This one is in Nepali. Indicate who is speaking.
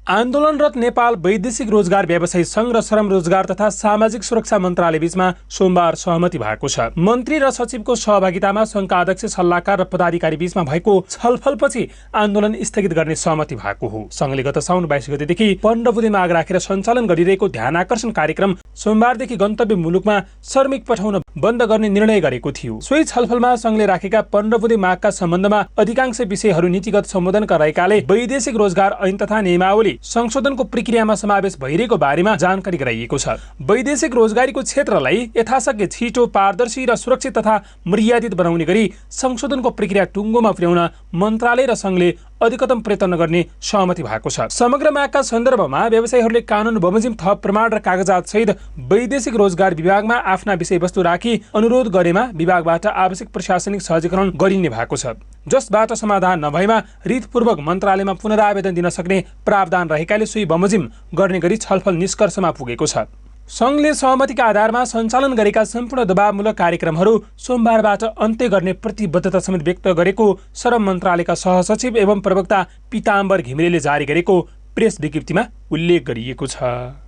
Speaker 1: आन्दोलनरत नेपाल वैदेशिक रोजगार व्यवसायी सङ्घ र श्रम रोजगार तथा सामाजिक सुरक्षा मन्त्रालय बीचमा सोमबार सहमति भएको छ। मन्त्री र सचिवको सहभागितामा सङ्घका अध्यक्ष, सल्लाहकार र पदाधिकारी बीचमा भएको छलफलपछि आन्दोलन स्थगित गर्ने सहमति भएको हो। सङ्घले गत साउन 22 गतेदेखि 15 बुँदे माग राखेर सञ्चालन गरिरहेको ध्यानाकर्षण कार्यक्रम सोमबारदेखि गन्तव्य मुलुकमा श्रमिक पठाउन बन्द गर्ने निर्णय गरेको थियो। सोही छलफलमा सङ्घले राखेका 15 बुँदे मागका सम्बन्धमा अधिकांश विषयहरू नीतिगत सम्बोधनका रहेकाले वैदेशिक रोजगार ऐन तथा नियमावली संशोधनको प्रक्रियामा समावेश भइरहेको बारेमा जानकारी गराइएको छ। वैदेशिक रोजगारीको क्षेत्रलाई यथाशक्य छिटो, पारदर्शी र सुरक्षित तथा मर्यादित बनाउने गरी संशोधनको प्रक्रिया टुङ्गोमा पुर्याउन मन्त्रालय र सङ्घले अधिकतम प्रयत्न गर्ने सहमति भएको छ। समग्र मागका सन्दर्भमा व्यवसायीहरूले कानुन बमोजिम थप प्रमाण र कागजात सहित वैदेशिक रोजगार विभागमा आफ्ना विषयवस्तु राखी अनुरोध गरेमा विभागबाट आवश्यक प्रशासनिक सहजीकरण गरिने भएको छ, जसबाट समाधान नभएमा रितपूर्वक मन्त्रालयमा पुनरावेदन दिन सक्ने प्रावधान रहेकाले सोही बमोजिम गर्ने गरी छलफल निष्कर्षमा पुगेको छ। सङ्घले सहमतिका आधारमा सञ्चालन गरेका सम्पूर्ण दबावमूलक कार्यक्रमहरू सोमबारबाट अन्त्य गर्ने प्रतिबद्धता समेत व्यक्त गरेको श्रम मन्त्रालयका सहसचिव एवं प्रवक्ता पीताम्बर घिमिरेले जारी गरेको प्रेस विज्ञप्तिमा उल्लेख गरिएको छ।